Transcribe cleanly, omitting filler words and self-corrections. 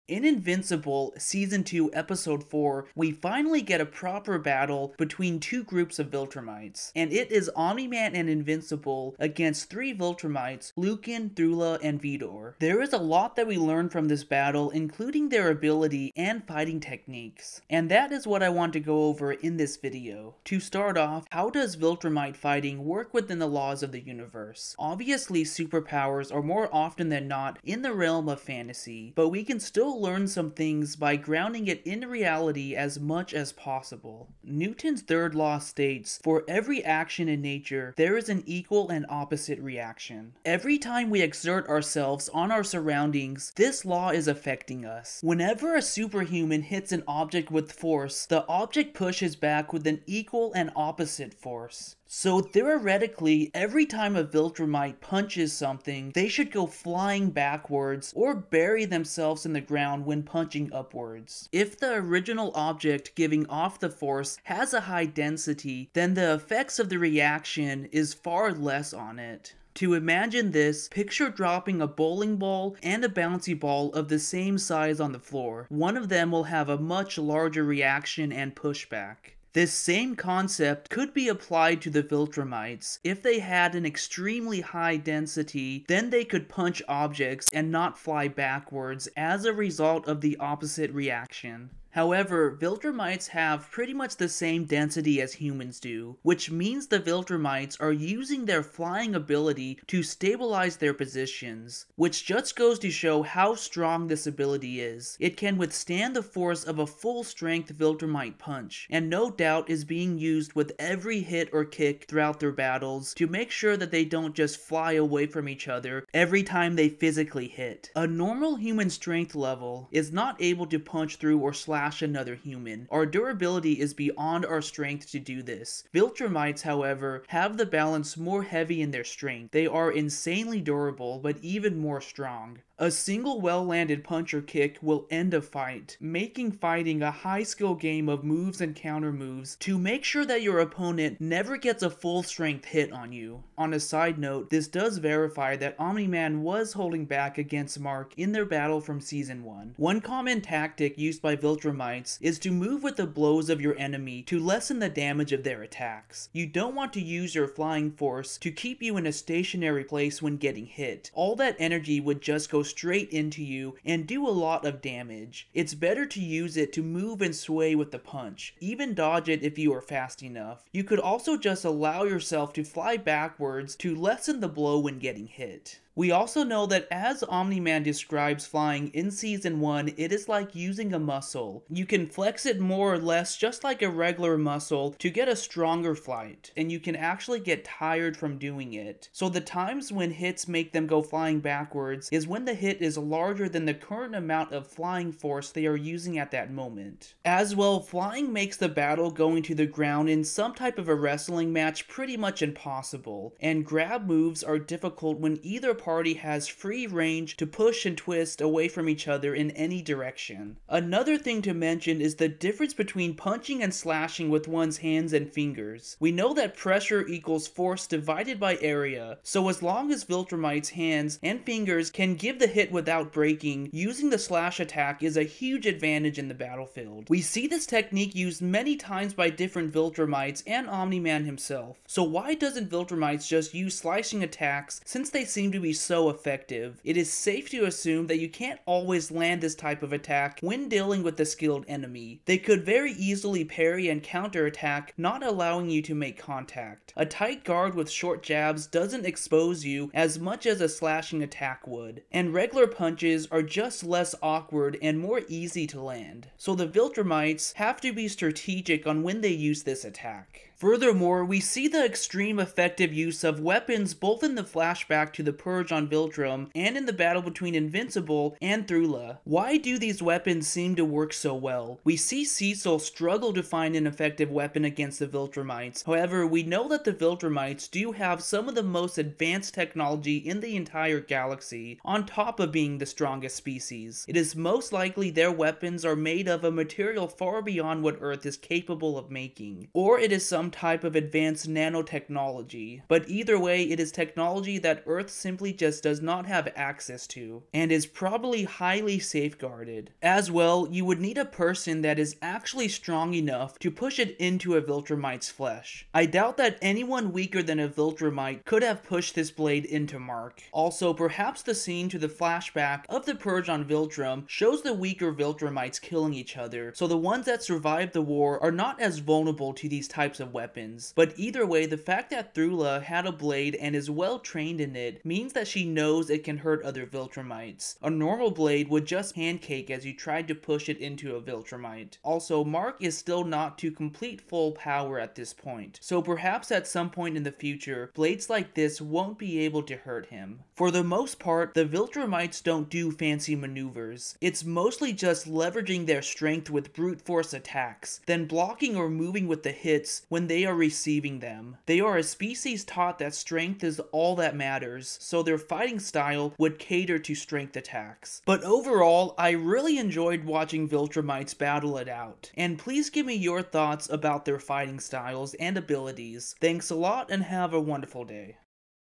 In Invincible Season 2 Episode 4, we finally get a proper battle between two groups of Viltrumites, and it is Omni-Man and Invincible against three Viltrumites, Lucan, Thula, and Vidor. There is a lot that we learn from this battle, including their ability and fighting techniques, and that is what I want to go over in this video. To start off, how does Viltrumite fighting work within the laws of the universe? Obviously, superpowers are more often than not in the realm of fantasy, but we can still learn some things by grounding it in reality as much as possible. Newton's third law states, for every action in nature, there is an equal and opposite reaction. Every time we exert ourselves on our surroundings, this law is affecting us. Whenever a superhuman hits an object with force, the object pushes back with an equal and opposite force. So theoretically, every time a Viltrumite punches something, they should go flying backwards or bury themselves in the ground when punching upwards. If the original object giving off the force has a high density, then the effects of the reaction is far less on it. To imagine this, picture dropping a bowling ball and a bouncy ball of the same size on the floor. One of them will have a much larger reaction and pushback. This same concept could be applied to the Viltrumites. If they had an extremely high density, then they could punch objects and not fly backwards as a result of the opposite reaction. However, Viltrumites have pretty much the same density as humans do, which means the Viltrumites are using their flying ability to stabilize their positions, which just goes to show how strong this ability is. It can withstand the force of a full-strength Viltrumite punch, and no doubt is being used with every hit or kick throughout their battles to make sure that they don't just fly away from each other every time they physically hit. A normal human strength level is not able to punch through or slash another human. Our durability is beyond our strength to do this. Viltrumites, however, have the balance more heavy in their strength. They are insanely durable, but even more strong. A single well-landed punch or kick will end a fight, making fighting a high-skill game of moves and counter moves to make sure that your opponent never gets a full-strength hit on you. On a side note, this does verify that Omni-Man was holding back against Mark in their battle from Season 1. One common tactic used by Viltrumites is to move with the blows of your enemy to lessen the damage of their attacks. You don't want to use your flying force to keep you in a stationary place when getting hit. All that energy would just go straight into you and do a lot of damage. It's better to use it to move and sway with the punch. Even dodge it if you are fast enough. You could also just allow yourself to fly backwards to lessen the blow when getting hit. We also know that as Omni-Man describes flying in Season 1, it is like using a muscle. You can flex it more or less just like a regular muscle to get a stronger flight, and you can actually get tired from doing it. So the times when hits make them go flying backwards is when the hit is larger than the current amount of flying force they are using at that moment. As well, flying makes the battle going to the ground in some type of a wrestling match pretty much impossible, and grab moves are difficult when either party has free range to push and twist away from each other in any direction. Another thing to mention is the difference between punching and slashing with one's hands and fingers. We know that pressure equals force divided by area, so as long as Viltrumite's hands and fingers can give the hit without breaking, using the slash attack is a huge advantage in the battlefield. We see this technique used many times by different Viltrumites and Omni-Man himself. So why doesn't Viltrumites just use slashing attacks since they seem to be so effective? It is safe to assume that you can't always land this type of attack when dealing with a skilled enemy. They could very easily parry and counterattack, not allowing you to make contact. A tight guard with short jabs doesn't expose you as much as a slashing attack would, and regular punches are just less awkward and more easy to land. So the Viltrumites have to be strategic on when they use this attack. Furthermore, we see the extreme effective use of weapons both in the flashback to the Purge on Viltrum and in the battle between Invincible and Thula. Why do these weapons seem to work so well? We see Cecil struggle to find an effective weapon against the Viltrumites. However, we know that the Viltrumites do have some of the most advanced technology in the entire galaxy, on top of being the strongest species. It is most likely their weapons are made of a material far beyond what Earth is capable of making, or it is some some type of advanced nanotechnology, but either way, it is technology that Earth simply just does not have access to, and is probably highly safeguarded. As well, you would need a person that is actually strong enough to push it into a Viltrumite's flesh. I doubt that anyone weaker than a Viltrumite could have pushed this blade into Mark. Also, perhaps the scene to the flashback of the Purge on Viltrum shows the weaker Viltrumites killing each other, so the ones that survived the war are not as vulnerable to these types of weapons. But either way, the fact that Thula had a blade and is well trained in it means that she knows it can hurt other Viltrumites. A normal blade would just pancake as you tried to push it into a Viltrumite. Also, Mark is still not to complete full power at this point, so perhaps at some point in the future, blades like this won't be able to hurt him. For the most part, the Viltrumites don't do fancy maneuvers. It's mostly just leveraging their strength with brute force attacks, then blocking or moving with the hits when they are receiving them. They are a species taught that strength is all that matters, so their fighting style would cater to strength attacks. But overall, I really enjoyed watching Viltrumites battle it out, and please give me your thoughts about their fighting styles and abilities. Thanks a lot and have a wonderful day.